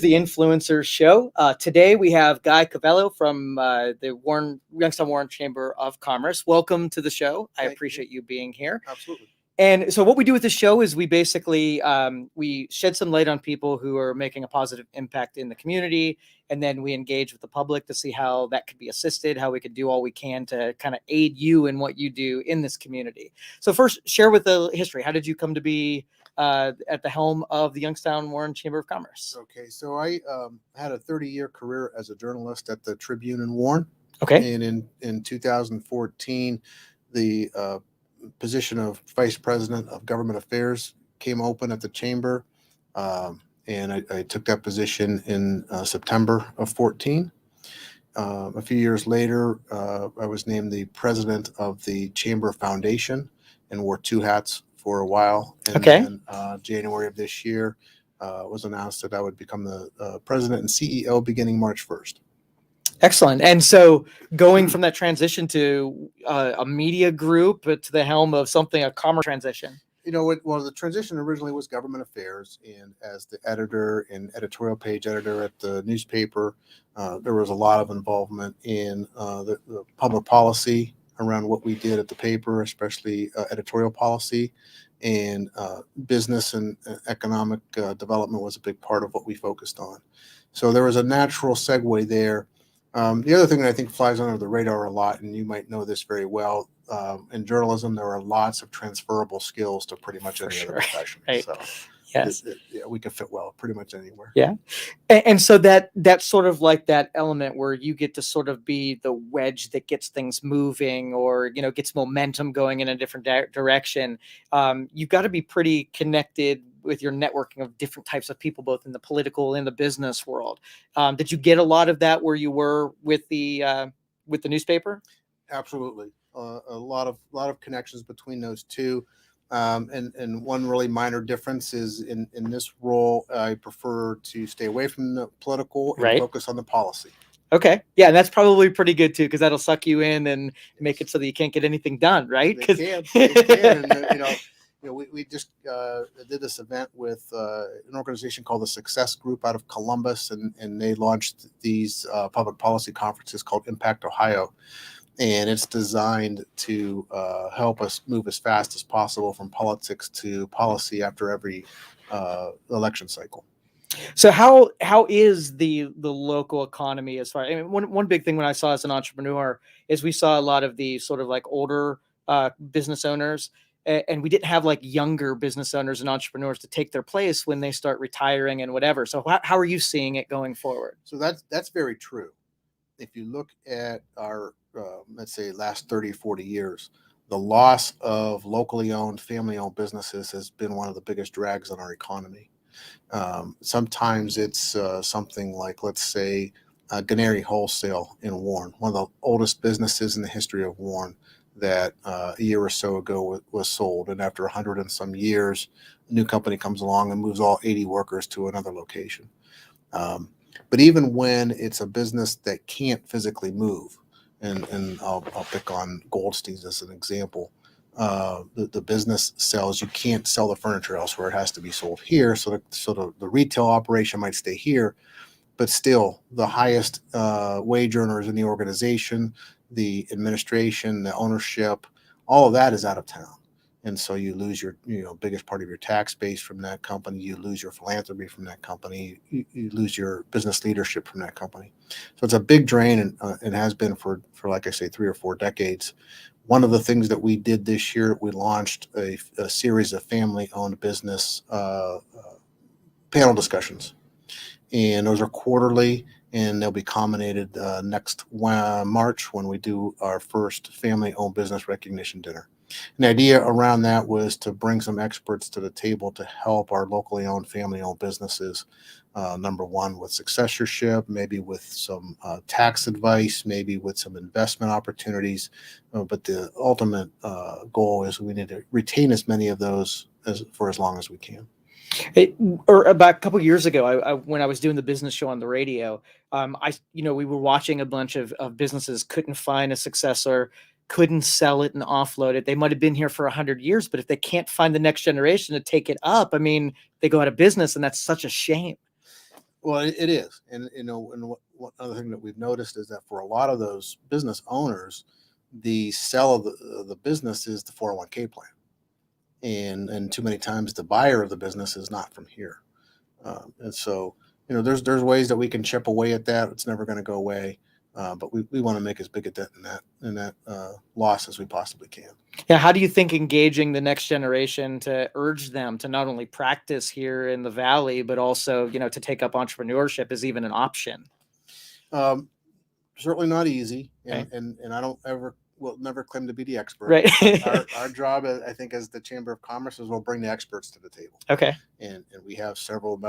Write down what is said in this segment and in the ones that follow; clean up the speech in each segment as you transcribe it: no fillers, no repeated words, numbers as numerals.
The Influencer Show. Today we have Guy Coviello from the Youngstown Warren Chamber of Commerce. Welcome to the show. I appreciate you being here. Absolutely. And so what we do with the show is we basically we shed some light on people who are making a positive impact in the community, and then we engage with the public to see how that could be assisted, how we could do all we can to kind of aid you in what you do in this community. So first, share with the history. How did you come to be at the helm of the Youngstown Warren Chamber of Commerce? Okay, so I had a 30-year career as a journalist at the Tribune in Warren. Okay. And in 2014, the position of Vice President of Government Affairs came open at the Chamber, and I took that position in September of 14. A few years later, I was named the president of the Chamber Foundation and wore two hats for a while. And then January of this year was announced that I would become the president and CEO beginning March 1st. Excellent. And so going from that transition to a media group to the helm of something, a commerce transition. Well, the transition originally was government affairs, and as the editor and editorial page editor at the newspaper, there was a lot of involvement in the public policy around what we did at the paper, especially editorial policy, and business and economic development was a big part of what we focused on. So there was a natural segue there. The other thing that I think flies under the radar a lot, and you might know this very well, in journalism, there are lots of transferable skills to pretty much any other profession. Right. So yes, we could fit well pretty much anywhere. Yeah. And so that's sort of like that element where you get to sort of be the wedge that gets things moving or, gets momentum going in a different direction. You've got to be pretty connected with your networking of different types of people, both in the political and the business world. Did you get a lot of that where you were with the newspaper? Absolutely. A lot of connections between those two. And one really minor difference is in this role, I prefer to stay away from the political and focus on the policy. Okay. Yeah. And that's probably pretty good too, because that'll suck you in and make it so that you can't get anything done. Right. They can. And, we just did this event with an organization called the Success Group out of Columbus, and they launched these public policy conferences called Impact Ohio. And it's designed to help us move as fast as possible from politics to policy after every election cycle. So how is the local economy as far? I mean, one big thing when I saw as an entrepreneur is we saw a lot of the sort of like older business owners, and we didn't have like younger business owners and entrepreneurs to take their place when they start retiring and whatever. So how are you seeing it going forward? So that's very true. If you look at our let's say last 30, 40 years, the loss of locally owned, family-owned businesses has been one of the biggest drags on our economy. Sometimes it's something like, let's say, Gennari Wholesale in Warren, one of the oldest businesses in the history of Warren, that a year or so ago was sold. And after 100 and some years, a new company comes along and moves all 80 workers to another location. But even when it's a business that can't physically move, and I'll pick on Goldstein's as an example. The business sells. You can't sell the furniture elsewhere; it has to be sold here. So the retail operation might stay here, but still, the highest wage earners in the organization, the administration, the ownership, all of that is out of town. And so you lose your biggest part of your tax base from that company. You lose your philanthropy from that company. You lose your business leadership from that company. So it's a big drain, and it has been for like I say 3 or 4 decades. One of the things that we did this year, we launched a series of family-owned business panel discussions, and those are quarterly, and they'll be culminated next March when we do our first family-owned business recognition dinner. And the idea around that was to bring some experts to the table to help our locally owned, family-owned businesses, number one, with successorship, maybe with some tax advice, maybe with some investment opportunities. But the ultimate goal is we need to retain as many of those for as long as we can. Or about a couple of years ago, when I was doing the business show on the radio, we were watching a bunch of businesses couldn't find a successor, couldn't sell it and offload it. They might have been here for 100 years, but if they can't find the next generation to take it up, I mean, they go out of business, and that's such a shame. Well, it is, and and what other thing that we've noticed is that for a lot of those business owners, the sell of the business is the 401k plan, and too many times the buyer of the business is not from here, and so there's ways that we can chip away at that. It's never going to go away, but we want to make as big a dent in that loss as we possibly can. Yeah, how do you think engaging the next generation to urge them to not only practice here in the Valley, but also, to take up entrepreneurship is even an option? Um, Certainly not easy, Right. and I don't ever will never claim to be the expert. Right. Our job, I think, as the Chamber of Commerce, is we'll bring the experts to the table, Okay. and we have several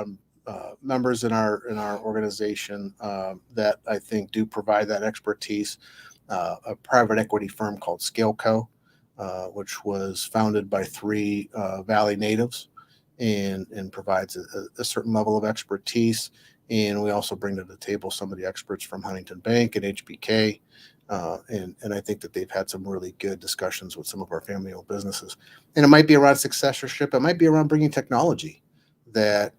members in our organization that I think do provide that expertise. A private equity firm called Scaleco, which was founded by three Valley natives, and provides a certain level of expertise. And we also bring to the table some of the experts from Huntington Bank and HBK. And I think that they've had some really good discussions with some of our family-owned businesses. And it might be around successorship. It might be around bringing technology that,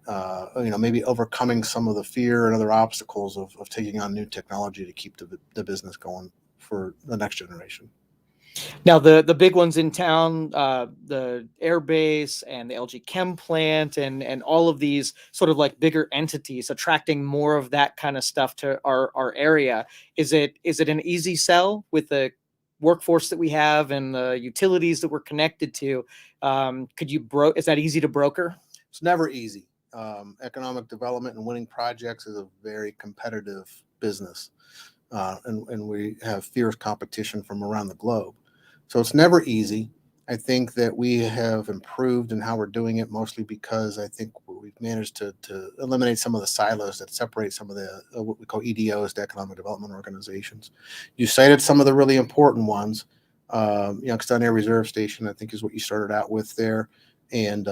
maybe overcoming some of the fear and other obstacles of taking on new technology to keep the business going for the next generation. Now, the big ones in town, the air base and the LG Chem plant, and all of these sort of like bigger entities attracting more of that kind of stuff to our area. Is it an easy sell with the workforce that we have and the utilities that we're connected to? Is that easy to broker? It's never easy. Economic development and winning projects is a very competitive business, and we have fierce competition from around the globe. So it's never easy. I think that we have improved in how we're doing it, mostly because I think we've managed to eliminate some of the silos that separate some of the what we call EDOs, the economic development organizations. You cited some of the really important ones. Youngstown Air Reserve Station, I think, is what you started out with there, and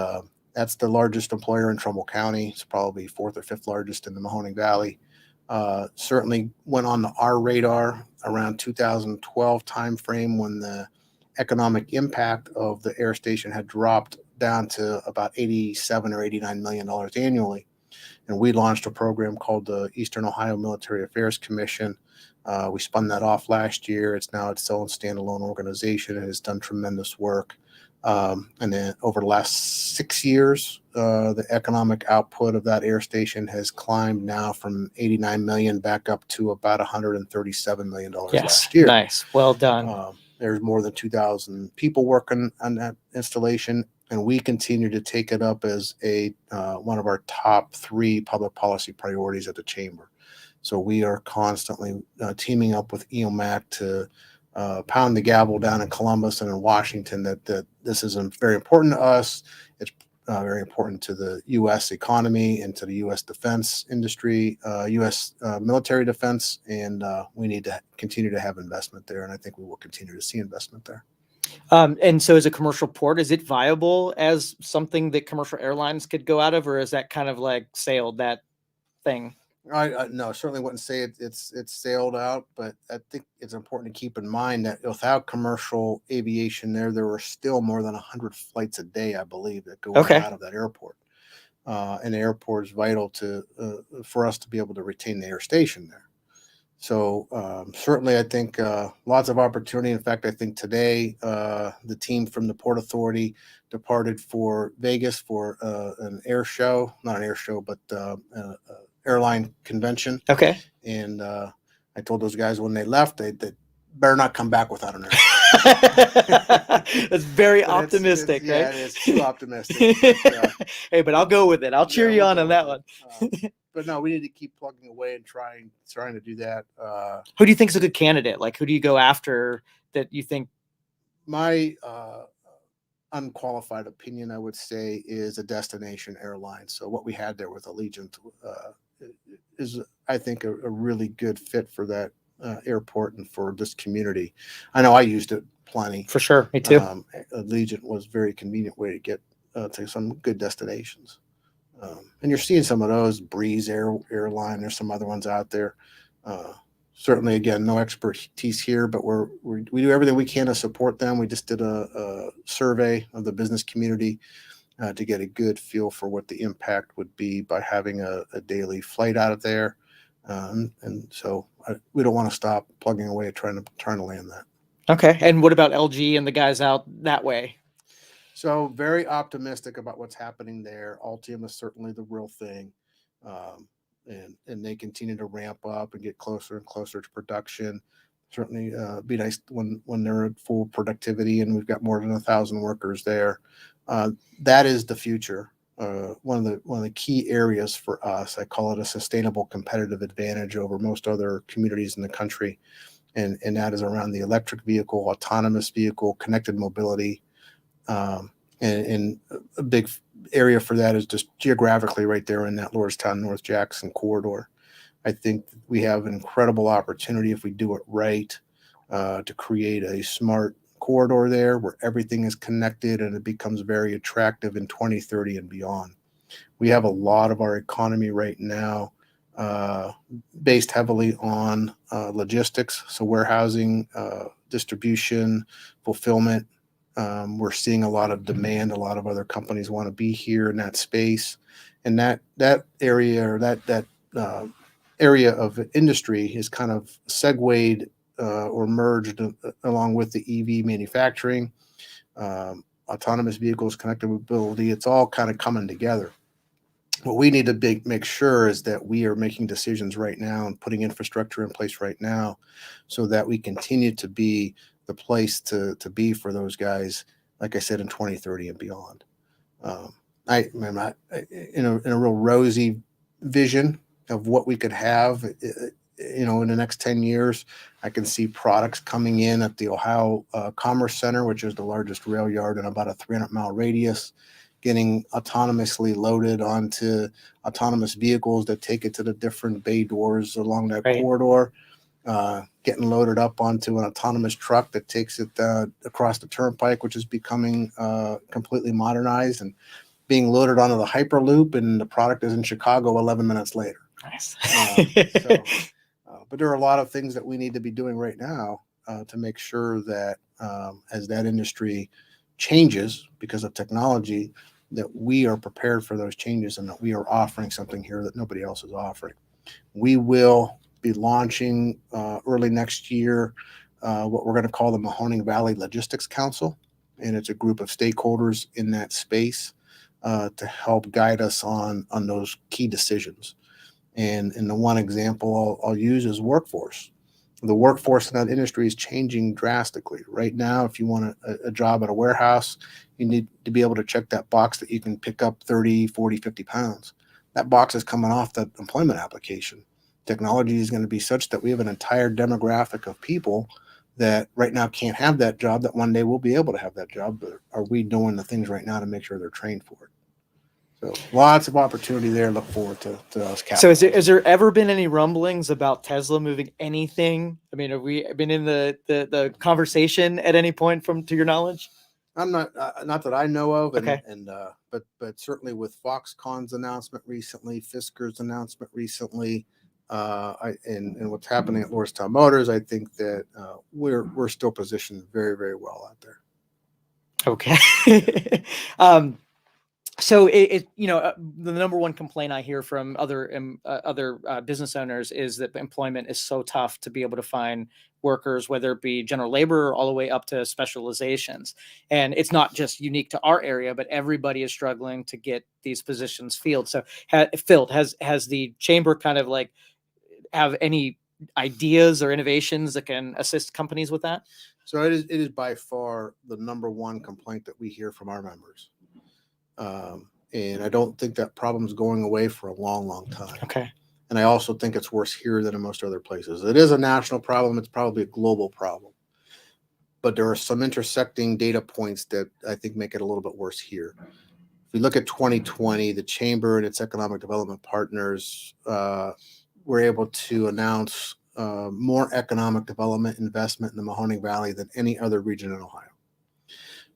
that's the largest employer in Trumbull County. It's probably fourth or fifth largest in the Mahoning Valley. Certainly went on our radar around 2012 timeframe when the economic impact of the air station had dropped down to about 87 or 89 million dollars annually, and we launched a program called the Eastern Ohio Military Affairs Commission. We spun that off last year. It's now its own standalone organization and has done tremendous work. And then over the last 6 years, the economic output of that air station has climbed now from 89 million back up to about 137 million dollars last year. Nice, well done. There's more than 2,000 people working on that installation, and we continue to take it up as a one of our top 3 public policy priorities at the chamber. So we are constantly teaming up with EOMAC to pound the gavel down in Columbus and in Washington that this is very important to us. It's very important to the U.S. economy and to the U.S. defense industry, U.S. Military defense, and we need to continue to have investment there. And I think we will continue to see investment there. And so as a commercial port, is it viable as something that commercial airlines could go out of, or is that kind of like sailed, that thing? I no, certainly wouldn't say it's sailed out, but I think it's important to keep in mind that without commercial aviation there were still more than 100 flights a day, I believe, that go in and out of that airport. And the airport is vital for us to be able to retain the air station there. So certainly, I think lots of opportunity. In fact, I think today the team from the Port Authority departed for Vegas for an air show, not an air show, but airline convention. Okay. And I told those guys when they left, they better not come back without an air. That's very optimistic, right? Yeah, it is too optimistic. But, hey, but I'll go with it. I'll cheer you on that one. But no, we need to keep plugging away and trying to do that. Who do you think is a good candidate? Like, who do you go after that you think? My unqualified opinion, I would say, is a destination airline. So what we had there with Allegiant is, I think, a really good fit for that airport and for this community. I know I used it plenty. For sure, me too. Allegiant was a very convenient way to get to some good destinations. And you're seeing some of those. Breeze Airline. There's some other ones out there. Certainly, again, no expertise here, but we do everything we can to support them. We just did a survey of the business community to get a good feel for what the impact would be by having a daily flight out of there. And so we don't want to stop plugging away at trying to land that. Okay. And what about LG and the guys out that way? So very optimistic about what's happening there. Altium is certainly the real thing. And they continue to ramp up and get closer and closer to production. Certainly be nice when they're at full productivity and we've got more than 1,000 workers there. That is the future. One of the key areas for us, I call it a sustainable competitive advantage over most other communities in the country, and that is around the electric vehicle, autonomous vehicle, connected mobility. And a big area for that is just geographically right there in that Lordstown, North Jackson corridor. I think we have an incredible opportunity if we do it right to create a smart corridor there where everything is connected and it becomes very attractive in 2030 and beyond. We have a lot of our economy right now based heavily on logistics, so warehousing, distribution, fulfillment. We're seeing a lot of demand. A lot of other companies want to be here in that space, and that area or that area of industry is kind of segued or merged along with the EV manufacturing, autonomous vehicles, connected mobility. It's all kind of coming together. What we need to make sure is that we are making decisions right now and putting infrastructure in place right now so that we continue to be the place to be for those guys, like I said, in 2030 and beyond. In a real rosy vision of what we could have, in the next 10 years, I can see products coming in at the Ohio Commerce Center, which is the largest rail yard in about a 300-mile radius, getting autonomously loaded onto autonomous vehicles that take it to the different bay doors along that corridor, getting loaded up onto an autonomous truck that takes it across the turnpike, which is becoming completely modernized, and being loaded onto the Hyperloop, and the product is in Chicago 11 minutes later. Nice. But there are a lot of things that we need to be doing right now to make sure that as that industry changes because of technology, that we are prepared for those changes and that we are offering something here that nobody else is offering. We will be launching early next year what we're going to call the Mahoning Valley Logistics Council, and it's a group of stakeholders in that space to help guide us on those key decisions. And the one example I'll use is workforce. The workforce in that industry is changing drastically. Right now, if you want a job at a warehouse, you need to be able to check that box that you can pick up 30, 40, 50 pounds. That box is coming off the employment application. Technology is going to be such that we have an entire demographic of people that right now can't have that job, that one day will be able to have that job. But are we doing the things right now to make sure they're trained for it? So lots of opportunity there. Look forward to us. So has there ever been any rumblings about Tesla moving anything? I mean, have we been in the conversation at any point to your knowledge? I'm not that I know of. Okay. But certainly with Foxconn's announcement recently, Fisker's announcement recently, and what's happening at Lordstown Motors, I think that we're still positioned very, very well out there. Okay. So the number one complaint I hear from other business owners is that employment is so tough to be able to find workers, whether it be general labor or all the way up to specializations. And it's not just unique to our area, but everybody is struggling to get these positions filled. So has the chamber kind of like have any ideas or innovations that can assist companies with that? So it is by far the number one complaint that we hear from our members. And I don't think that problem is going away for a long, long time. Okay. And I also think it's worse here than in most other places. It is a national problem. It's probably a global problem. But there are some intersecting data points that I think make it a little bit worse here. If we look at 2020, the Chamber and its economic development partners were able to announce more economic development investment in the Mahoning Valley than any other region in Ohio.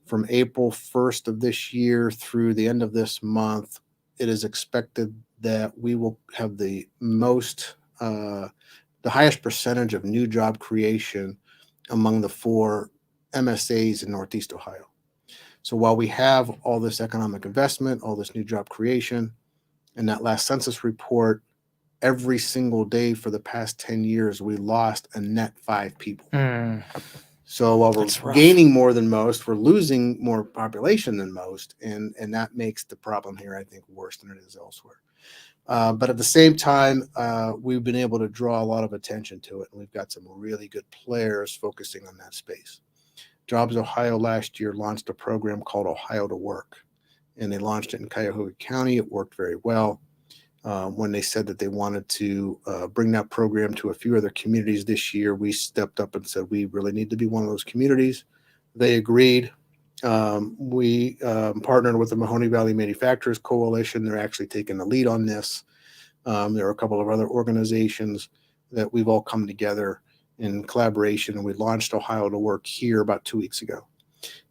From April 1st of this year through the end of this month, it is expected that we will have the highest percentage of new job creation among the 4 MSAs in Northeast Ohio. So while we have all this economic investment, all this new job creation, and that last census report, every single day for the past 10 years, we lost a net 5 people. Mm, So while we're that's rough. gaining more than most, we're losing more population than most, and that makes the problem here, I think, worse than it is elsewhere. But at the same time, we've been able to draw a lot of attention to it, and we've got some really good players focusing on that space. Jobs Ohio last year launched a program called Ohio to Work, and they launched it in Cuyahoga County. It worked very well. When they said that they wanted to bring that program to a few other communities this year, we stepped up and said we really need to be one of those communities. They agreed. We partnered with the Mahoney Valley Manufacturers Coalition. They're actually taking the lead on this. There are a couple of other organizations that we've all come together in collaboration, and we launched Ohio to Work here about 2 weeks ago.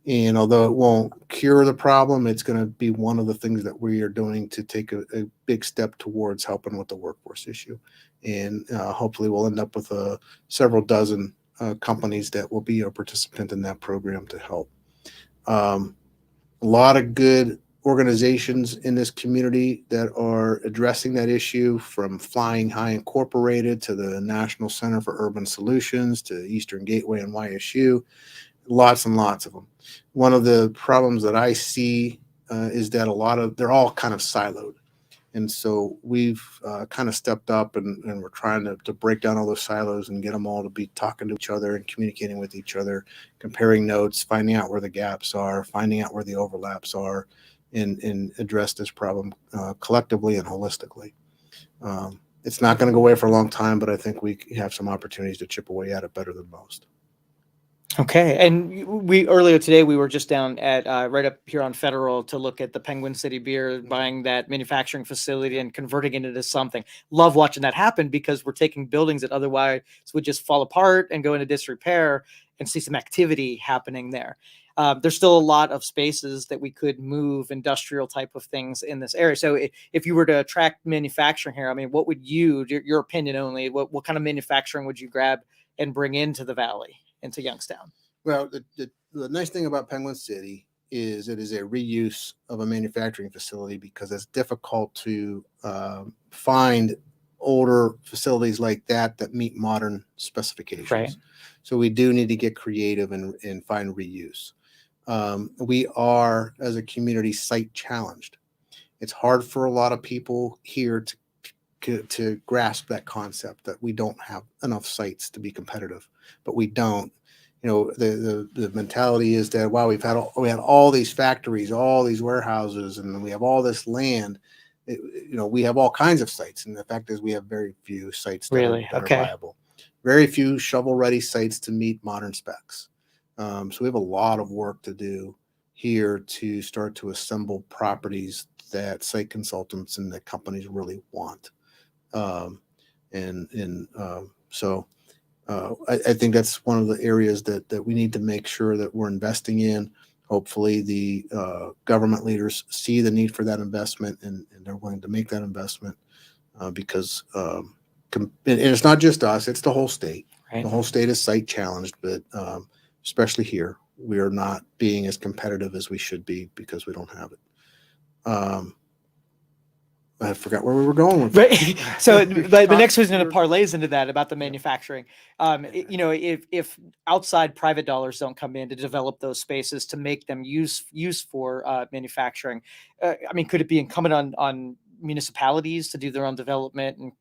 And although it won't cure the problem, it's going to be one of the things that we are doing to take a big step towards helping with the workforce issue. And hopefully we'll end up with several dozen companies that will be a participant in that program to help. A lot of good organizations in this community that are addressing that issue, from Flying High Incorporated to the National Center for Urban Solutions to Eastern Gateway and YSU. Lots and lots of them. One of the problems that I see is that they're all kind of siloed. And so we've kind of stepped up and we're trying to break down all those silos and get them all to be talking to each other and communicating with each other, comparing notes, finding out where the gaps are, finding out where the overlaps are, and address this problem collectively and holistically. It's not going to go away for a long time, but I think we have some opportunities to chip away at it better than most. Okay, and we earlier today we were just down at right up here on Federal to look at the Penguin City Beer buying that manufacturing facility and converting it into something. Love watching that happen, because we're taking buildings that otherwise would just fall apart and go into disrepair, and see some activity happening there. There's still a lot of spaces that we could move industrial type of things in this area. So if you were to attract manufacturing here, I mean, what would your opinion only, what kind of manufacturing would you grab and bring into the valley, into Youngstown? Well, the nice thing about Penguin City is it is a reuse of a manufacturing facility, because it's difficult to find older facilities like that meet modern specifications. Right. So we do need to get creative and find reuse. We are, as a community, site challenged. It's hard for a lot of people here to grasp that concept, that we don't have enough sites to be competitive, but we don't. You know, the mentality is that, wow, we had all these factories, all these warehouses, and we have all this land. We have all kinds of sites, and the fact is we have very few sites that are viable. Very few shovel-ready sites to meet modern specs. So we have a lot of work to do here to start to assemble properties that site consultants and the companies really want. So I think that's one of the areas that we need to make sure that we're investing in. Hopefully the government leaders see the need for that investment, and they're willing to make that investment, because and it's not just us, it's the whole state. Right. The whole state is site challenged, but especially here, we are not being as competitive as we should be because we don't have it. I forgot where we were going with right. So the next was going to parlays into that about the manufacturing. If outside private dollars don't come in to develop those spaces to make them use for manufacturing, I mean, could it be incumbent on municipalities to do their own development and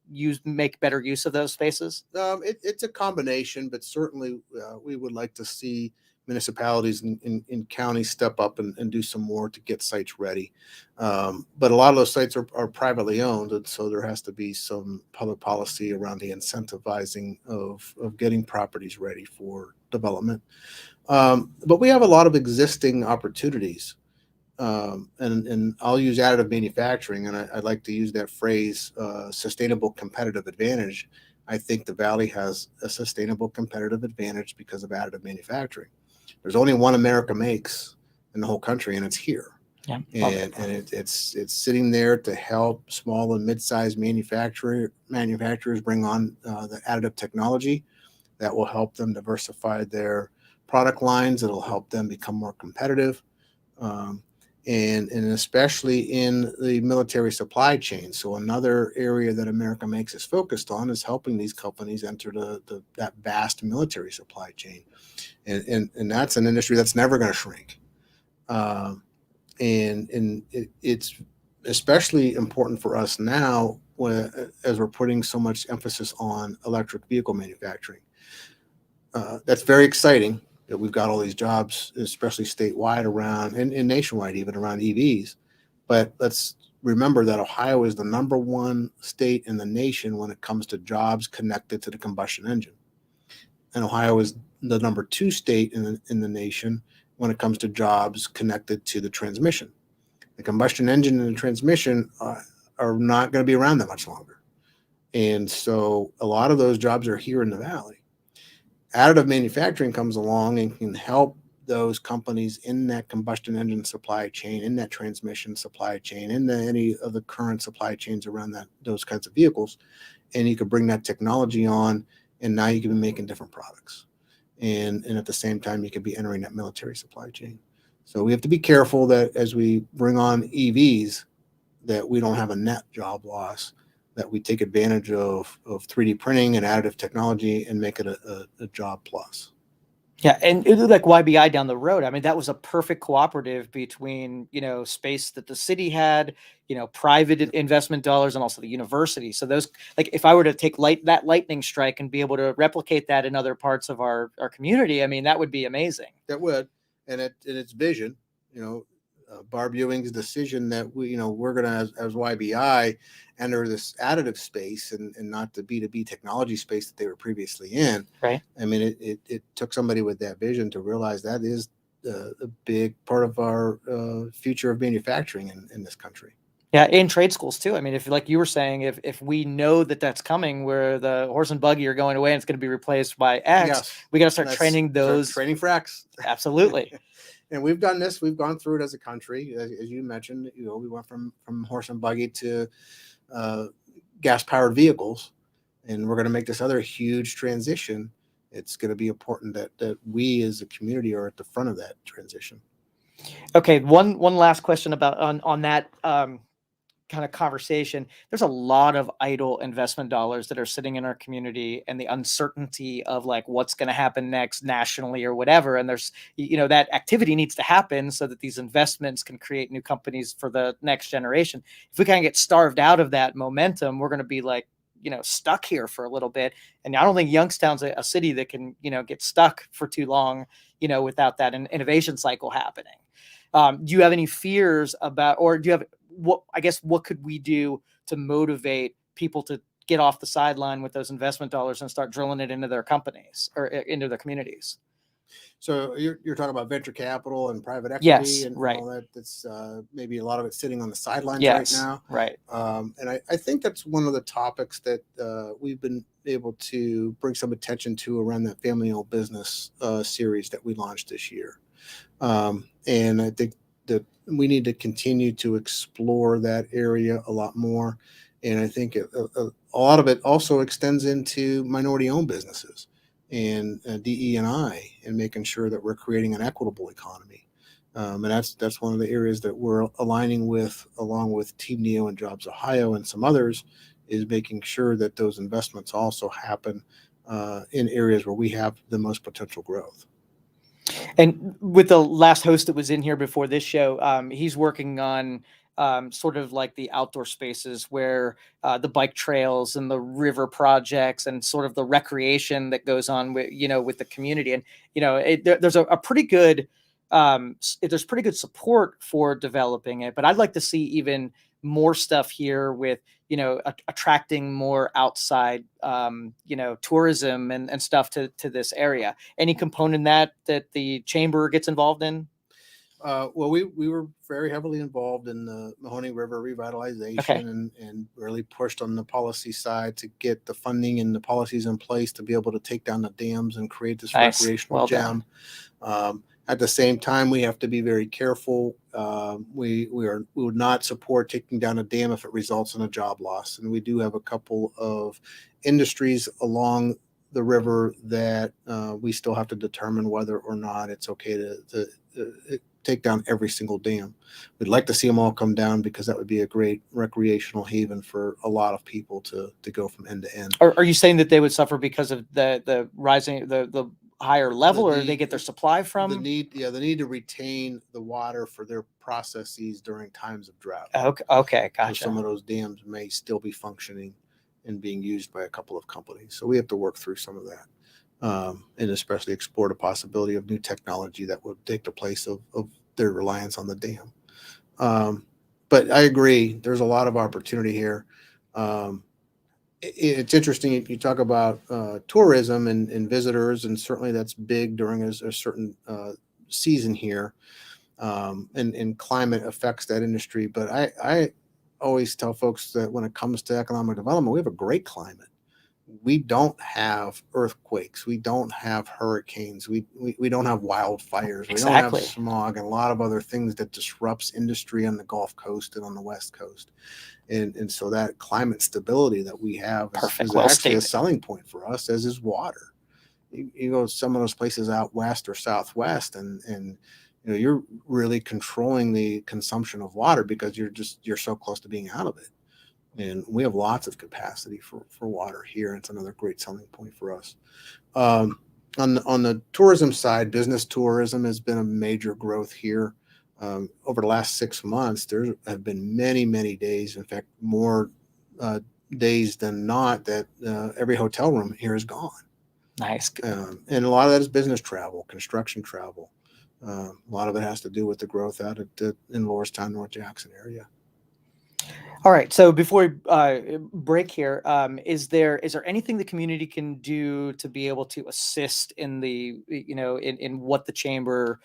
make better use of those spaces? It's a combination, but certainly we would like to see municipalities in counties step up and do some more to get sites ready. But a lot of those sites are privately owned, and so there has to be some public policy around the incentivizing of getting properties ready for development. But we have a lot of existing opportunities. And I'll use additive manufacturing, and I'd like to use that phrase, sustainable competitive advantage. I think the Valley has a sustainable competitive advantage because of additive manufacturing. There's only one America makes in the whole country, and it's here. Yeah, and it's sitting there to help small and mid-sized manufacturers bring on the additive technology that will help them diversify their product lines. It'll help them become more competitive. Um, and especially in the military supply chain. So another area that America makes us focused on is helping these companies enter that vast military supply chain, and that's an industry that's never going to shrink. Um, and it's especially important for us now as we're putting so much emphasis on electric vehicle manufacturing. That's very exciting that we've got all these jobs, especially statewide around and nationwide, even around EVs. But let's remember that Ohio is the number one state in the nation when it comes to jobs connected to the combustion engine. And Ohio is the number two state in the nation when it comes to jobs connected to the transmission. The combustion engine and the transmission are not going to be around that much longer. And so a lot of those jobs are here in the Valley. Additive manufacturing comes along and can help those companies in that combustion engine supply chain, in that transmission supply chain, in any of the current supply chains around those kinds of vehicles. And you could bring that technology on, and now you can be making different products. And at the same time, you could be entering that military supply chain. So we have to be careful that as we bring on EVs, that we don't have a net job loss, that we take advantage of 3D printing and additive technology and make it a job plus. Yeah, and it looked like YBI down the road. I mean, that was a perfect cooperative between, space that the city had, private investment dollars, and also the university. So those, like, if I were to take that lightning strike and be able to replicate that in other parts of our community, I mean, that would be amazing. That would, and its vision, Barb Ewing's decision that we're going to, as YBI, enter this additive space and not the B2B technology space that they were previously in. Right. I mean, it took somebody with that vision to realize that is a big part of our future of manufacturing in this country. Yeah, in trade schools too. I mean, if, like you were saying, if we know that that's coming, where the horse and buggy are going away and it's going to be replaced by X, yes, we got to start training those. Training for X. Absolutely. And we've done this. We've gone through it as a country, as you mentioned. We went from horse and buggy to gas-powered vehicles, and we're going to make this other huge transition. It's going to be important that we, as a community, are at the front of that transition. Okay, one last question about on that kind of conversation. There's a lot of idle investment dollars that are sitting in our community, and the uncertainty of like what's going to happen next nationally or whatever. And there's, that activity needs to happen so that these investments can create new companies for the next generation. If we kind of get starved out of that momentum, we're going to be like, stuck here for a little bit. And I don't think Youngstown's a city that can, get stuck for too long, without that innovation cycle happening. Do you have any fears about, or do you have, what could we do to motivate people to get off the sideline with those investment dollars and start drilling it into their companies or into their communities? So you're talking about venture capital and private equity, yes, and right. all that. That's maybe a lot of it sitting on the sidelines yes, right now. Right. And I think that's one of the topics that we've been able to bring some attention to around that family-owned business series that we launched this year. And I think that we need to continue to explore that area a lot more. And I think a lot of it also extends into minority-owned businesses and DE&I, and making sure that we're creating an equitable economy. And that's one of the areas that we're aligning with, along with Team Neo and Jobs Ohio and some others, is making sure that those investments also happen in areas where we have the most potential growth. And with the last host that was in here before this show, he's working on sort of like the outdoor spaces where the bike trails and the river projects and sort of the recreation that goes on with, with the community. And, there's a pretty good, there's pretty good support for developing it, but I'd like to see even more stuff here with, attracting more outside, tourism and stuff to this area. Any component that the chamber gets involved in? Well, we were very heavily involved in the Mahoning River revitalization, okay, and really pushed on the policy side to get the funding and the policies in place to be able to take down the dams and create this nice. recreational gem. At the same time, we have to be very careful. We would not support taking down a dam if it results in a job loss. And we do have a couple of industries along the river that we still have to determine whether or not it's okay to take down every single dam. We'd like to see them all come down because that would be a great recreational haven for a lot of people to go from end to end. Are you saying that they would suffer because of the rising the higher level, or they get their supply The from? need, yeah, the need to retain the water for their processes during times of drought. Okay, So some gotcha. of those dams may still be functioning and being used by a couple of companies. So we have to work through some of that. And especially explore the possibility of new technology that would take the place of their reliance on the dam. But I agree, there's a lot of opportunity here. Um, it's interesting. You talk about tourism and visitors, and certainly that's big during a certain season here. And climate affects that industry. But I always tell folks that when it comes to economic development, we have a great climate. We don't have earthquakes. We don't have hurricanes. We don't have wildfires. We don't have Exactly. smog and a lot of other things that disrupts industry on the Gulf Coast and on the West Coast. And so that climate stability that we have Perfect. is Well actually a stated. selling point for us, as is water. You go to some of those places out west or southwest, and you're really controlling the consumption of water because you're so close to being out of it. And we have lots of capacity for water here. It's another great selling point for us. Um, on the tourism side, business tourism has been a major growth here. Over the last 6 months, there have been many days, in fact, more days than not, that every hotel room here is gone. Nice. And a lot of that is business travel, construction travel. A lot of it has to do with the growth out in Lordstown, North Jackson area. All right. So before we break here, is there anything the community can do to be able to assist in in what the chamber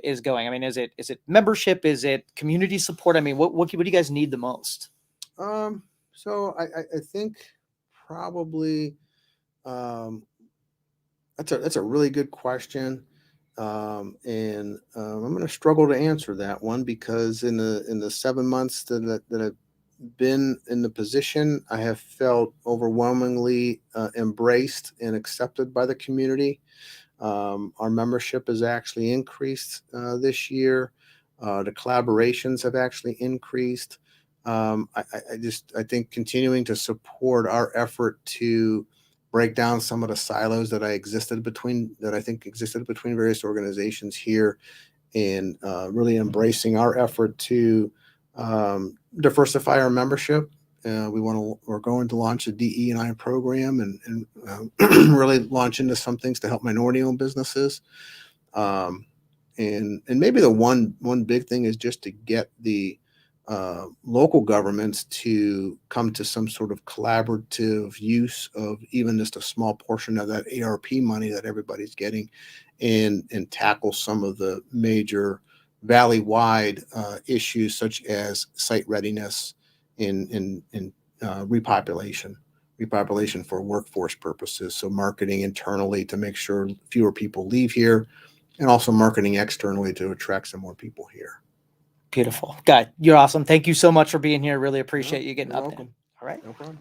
is going? I mean, is it membership? Is it community support? I mean, what do you guys need the most? So I think probably um, that's a really good question. And I'm going to struggle to answer that one because in the 7 months that I've been in the position, I have felt overwhelmingly embraced and accepted by the community. Our membership has actually increased this year. The collaborations have actually increased. I think continuing to support our effort to break down some of the silos that I think existed between various organizations here, and really embracing our effort to diversify our membership. We're going to launch a DE&I program and really launch into some things to help minority-owned businesses. And maybe the one big thing is just to get the local governments to come to some sort of collaborative use of even just a small portion of that ARP money that everybody's getting, and tackle some of the major valley-wide issues such as site readiness and repopulation for workforce purposes. So marketing internally to make sure fewer people leave here, and also marketing externally to attract some more people here. Beautiful. God, you're awesome. Thank you so much for being here. Really appreciate you getting You're up there. welcome. All right. No problem.